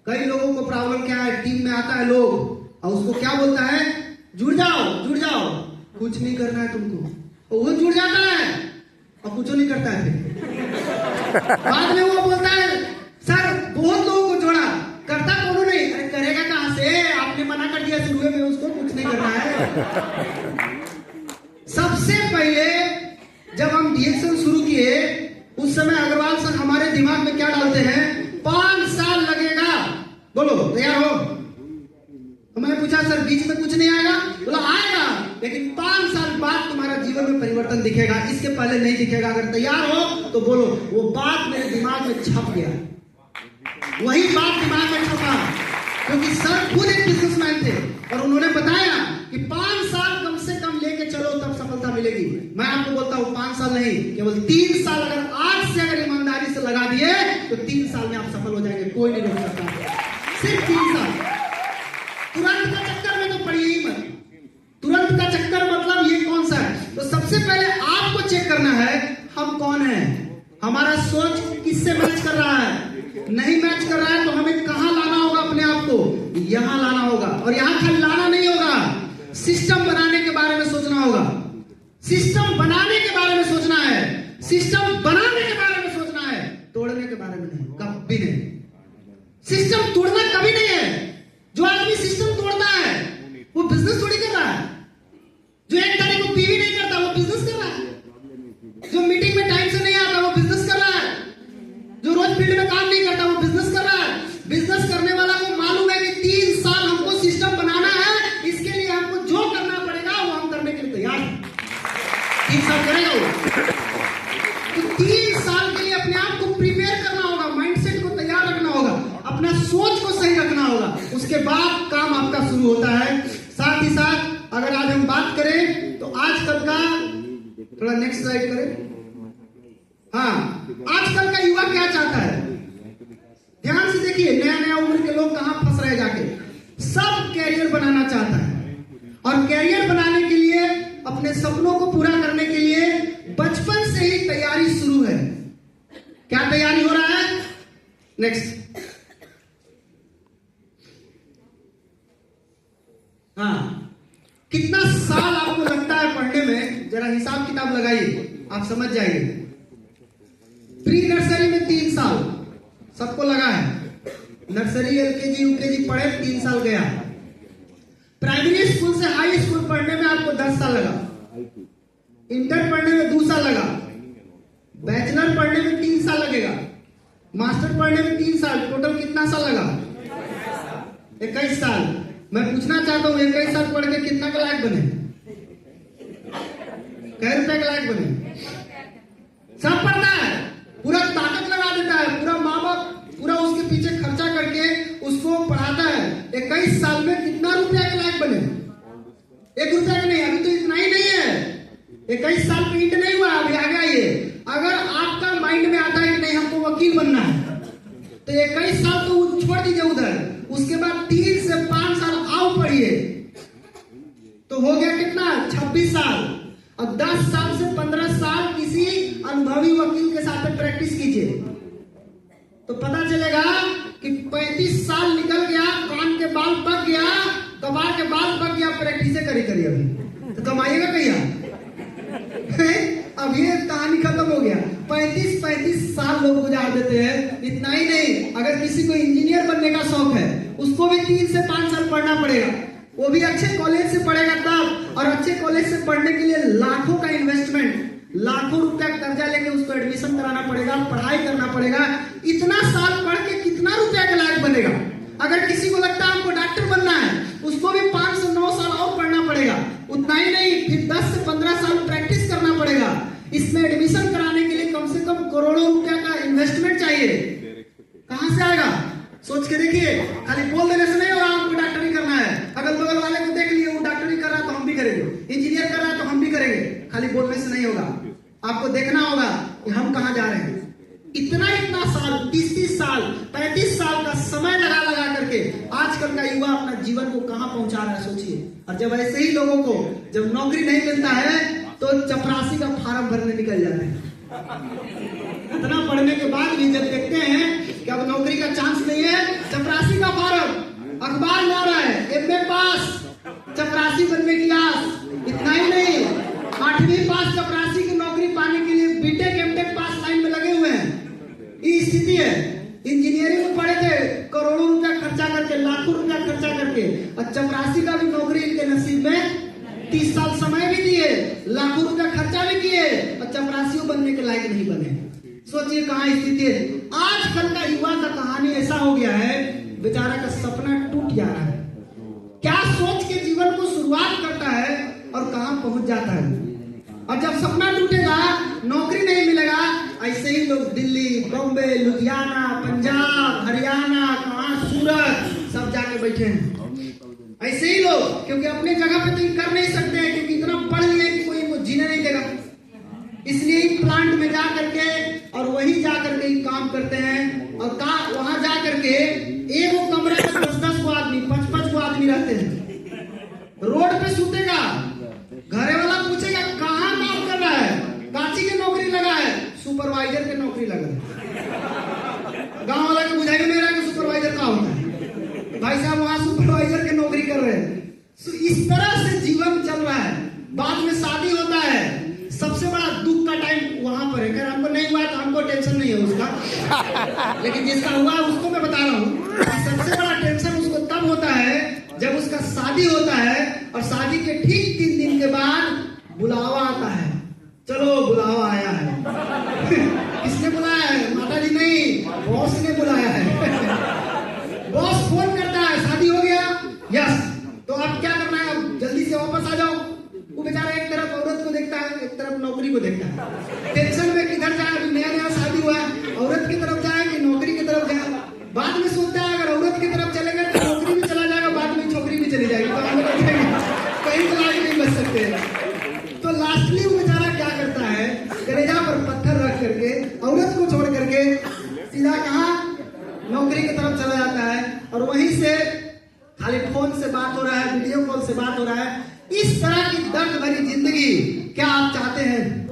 कई लोगों को प्रॉब्लम क्या है, टीम में आता है लोग और उसको क्या बोलता है, जुड़ जाओ, कुछ नहीं करना है तुमको, और वो जुड़ जाता है और कुछ नहीं करता है। फिर बाद में वो बोलता है सर बहुत लोगों को जोड़ा, करता कौन नहीं। अरे करेगा कहां से, आपने मना कर दिया शुरू में, उसको कुछ नहीं करना है। सबसे पहले जब हम डीएक्शन शुरू किए उस समय अग्रवाल सर हमारे दिमाग में क्या डालते हैं, 5 साल लगेगा, बोलो तैयार हो। तो मैंने पूछा सर बीच में कुछ नहीं आएगा, बोला आएगा लेकिन 5 साल बाद तुम्हारा जीवन में परिवर्तन दिखेगा, इसके पहले नहीं दिखेगा। अगर तैयार हो तो बोलो। वो बात मेरे दिमाग में छप गया, वही बात दिमाग में छपा, क्योंकि सर खुद एक बिजनेसमैन थे और उन्होंने बताया कि 5 साल कम से कम लेके चलो तब सफलता मिलेगी। मैं आपको बोलता हूं 5 साल नहीं, केवल 3 साल अगर आज से अगर ईमानदारी से लगा दिए तो 3 साल में आप सफल हो जाएंगे, कोई नहीं रोक सकता। सिर्फ 3 साल। तुरंत का चक्कर में तो पड़िए ही मत। तुरंत का चक्कर मतलब ये कौन सा है? तो सबसे पहले आपको चेक करना है हम कौन है, हमारा सोच किससे मैच कर रहा है। नहीं मैच कर रहा है तो हमें कहां लाना होगा, अपने आप को यहां लाना होगा। और यहां खाली लाना नहीं होगा, सिस्टम बनाने के बारे में सोचना होगा। सिस्टम बनाने के बारे में सोचना है, सिस्टम बनाने के बारे में सोचना है, तोड़ने के बारे में नहीं, कभी नहीं। सिस्टम तोड़ना कभी नहीं है। जो आदमी सिस्टम तोड़ता है वो बिजनेस थोड़ी कर रहा है। जो 1 तारीख को पीवी नहीं करता वो बिजनेस कर रहा है। जो मीटिंग में टाइम से नहीं आता वो बिजनेस कर रहा है। जो रोज फील्ड में काम नहीं करता वो बिजनेस कर रहा है। बिजनेस करने वाला को मालूम है कि 3 साल हमको सिस्टम बनाना है, इसके लिए हमको जो करना पड़ेगा वो हम करने के लिए तैयार हैं। 3 साल करेगा वो, तो 3 साल के लिए अपने आप को प्रिपेयर करना होगा, माइंडसेट को तैयार रखना होगा, अपना सोच को सही रखना होगा, उसके बाद काम आपका शुरू होता है। साथ ही साथ अगर आज हम बात करें तो आजकल का, थोड़ा नेक्स्ट स्लाइड करें। हाँ, आजकल का युवा क्या चाहता है, ध्यान से देखिए, नया नया उम्र के लोग कहां फंस रहे जाके। सब कैरियर बनाना चाहता है और कैरियर बनाने के लिए, अपने सपनों को पूरा करने के लिए बचपन से ही तैयारी शुरू है। क्या तैयारी हो रहा है? नेक्स्ट। हाँ, कितना साल आपको लगता है पढ़ने में, जरा हिसाब किताब लगाइए, आप समझ जाइए। प्री नर्सरी में 3 साल सबको लगा है, नर्सरी एलकेजी यूकेजी पढ़े 3 साल गया। प्राइमरी स्कूल से हाई स्कूल पढ़ने में आपको 10 साल लगा, इंटर पढ़ने में 2 साल लगा, बैचलर पढ़ने में 3 साल लगेगा, मास्टर पढ़ने में 3 साल, टोटल कितना साल लगा? 21 साल। मैं पूछना चाहता हूं 21 साल पढ़ के कितना का लायक बने? कै रुपए का लायक बने? सब पढ़ता है, पूरा ताकत लगा देता है, पूरा माँ बाप पूरा उसके पीछे खर्चा करके उसको पढ़ाता है। 21 साल में कितना रुपया के लायक बने? 1 रुपया का नहीं, अभी तो इतना ही नहीं है। 21 साल पे इंट नहीं हुआ, अभी आ गया ये। अगर आपका माइंड में आता है कि नहीं हमको वकील बनना है, तो 21 साल तो छोड़ दीजिए उधर, उसके बाद 3 से 5 साल आओ पढ़िए, तो हो गया कितना? 26 साल। अब 10 साल से 15 साल किसी अनुभवी वकील के साथ प्रैक्टिस कीजिए, तो पता चलेगा कि 35 साल निकल गया, कान के बाल पक गया, कबाड़ के बाल पक गया, प्रैक्टिस करी अभी तो कमाइएगा कहिया? अब ये कहानी खत्म हो गया। 35 साल लोग गुजार देते हैं। इतना ही नहीं, अगर किसी को इंजीनियर बनने का शौक है उसको भी 3 से 5 साल पढ़ना पड़ेगा, वो भी अच्छे कॉलेज से पढ़ेगा तब। और अच्छे कॉलेज से पढ़ने के लिए लाखों का इन्वेस्टमेंट, लाखों रुपया कर्जा लेके उसको एडमिशन कराना पड़ेगा, पढ़ाई करना पड़ेगा। इतना साल पढ़ के कितना रुपया के लायक बनेगा? अगर किसी को लगता है हमको डॉक्टर बनना है, उसको भी 5 से 9 साल और पढ़ना पड़ेगा। उतना ही नहीं, फिर 10 से 15 साल प्रैक्टिस करना पड़ेगा। इसमें एडमिशन कराने के लिए कम से कम करोड़ों रुपया का इन्वेस्टमेंट चाहिए। कहां से आएगा? सोच के देखिए, खाली बोल देने से नहीं होगा हमको डॉक्टरी करना है। अगल बगल वाले को देख लिए, वो डॉक्टरी कर रहा है तो हम भी करेंगे, इंजीनियर कर रहा है तो हम भी करेंगे। खाली बोलने से नहीं होगा, आपको देखना होगा कि हम कहां जा रहे हैं। इतना साल, 30 साल, 35 साल का समय लगा करके आजकल का युवा अपना जीवन को कहां पहुंचा रहा है, सोचिए। और जब ऐसे ही लोगों को जब नौकरी नहीं मिलता है तो चपरासी का फार्म भरने निकल जाते हैं। इतना पढ़ने के बाद भी जब देखते हैं कि अब नौकरी का चांस नहीं है, चपरासी का अखबार में आ रहा है एमए पास, चपरासी बनने की आस। इतना ही नहीं, 8वीं पास चपरासी की नौकरी पाने के लिए बीटेक एमटेक पास लाइन में लगे हुए हैं। ये स्थिति है। इंजीनियरिंग में पढ़े थे, करोड़ों रुपया खर्चा करके, लाखों रुपया खर्चा करके, और चपरासी का भी नौकरी इनके नसीब में 30 साल समय भी दिए, लाखों रुपया खर्चा भी किए, और चपरासी बनने के लायक नहीं बने। सोचिए कहाँ स्थिति है। आजकल का युवा का कहानी ऐसा हो गया है, बेचारा का सपना टूट जा रहा है। क्या सोच के जीवन को शुरुआत करता है और कहां पहुंच जाता है। और जब सपना टूटेगा, नौकरी नहीं मिलेगा, ऐसे ही लोग दिल्ली, बॉम्बे, लुधियाना, पंजाब, हरियाणा, कहां सूरत, सब जाके बैठे हैं। ऐसे ही लोग, क्योंकि अपने जगह पे तो कर नहीं सकते हैं, क्योंकि इतना पढ़ लिए कि कोई इनको जीने नहीं देगा। इसलिए प्लांट में जा करके और वही जा करके काम करते हैं। और वहां जा करके एक कमरे में 10-10 को आदमी, 5-5 को आदमी रहते हैं। रोड पे सूतेगा, घरे वाला पूछेगा कहाँ काम कर रहा है, काची की नौकरी लगा है, सुपरवाइजर की नौकरी लगा है। गांव वाला को बुझाएगा नहीं रहा कि सुपरवाइजर कहाँ होता है, भाई साहब वहां सुपरवाइजर की नौकरी कर रहे हैं। इस तरह से जीवन चल रहा है। बाद में शादी होता है, सबसे बड़ा दुख का टाइम वहां पर है। अगर हमको नहीं हुआ तो हमको टेंशन नहीं है उसका, लेकिन जिसका हुआ उसको मैं बता रहा हूँ। सबसे बड़ा टेंशन उसको तब होता है जब उसका शादी होता है, और शादी के ठीक 3 दिन के बाद बुलावा आता है। चलो बुलावा आया है। किसने बुलाया है? माता जी नहीं, बॉस ने बुलाया है। बॉस फोन करता है, शादी हो गया, यस, तो अब क्या करना है, अब जल्दी से वापस आ जाओ। वो बेचारा एक तरफ औरत को देखता है, एक तरफ नौकरी को देखता है। टेंशन में किधर जाए, अभी नया नया शादी हुआ है, औरत की तरफ जाए कि नौकरी की तरफ जाए। बाद में सोचता है अगर औरत की तरफ चलेगा तो नौकरी भी चला जाएगा, बाद में छोकरी भी चली जाएगी, तो हम लोग कहीं तो आगे नहीं बच सकते। तो लास्टली वो बेचारा क्या करता है, कलेजा पर पत्थर रख करके औरत को छोड़ करके सीधा कहाँ, नौकरी की तरफ चला जाता है। और वहीं से खाली फोन से बात हो रहा है, वीडियो कॉल से बात हो रहा है। इस तरह की दर्द भरी जिंदगी क्या आप चाहते हैं?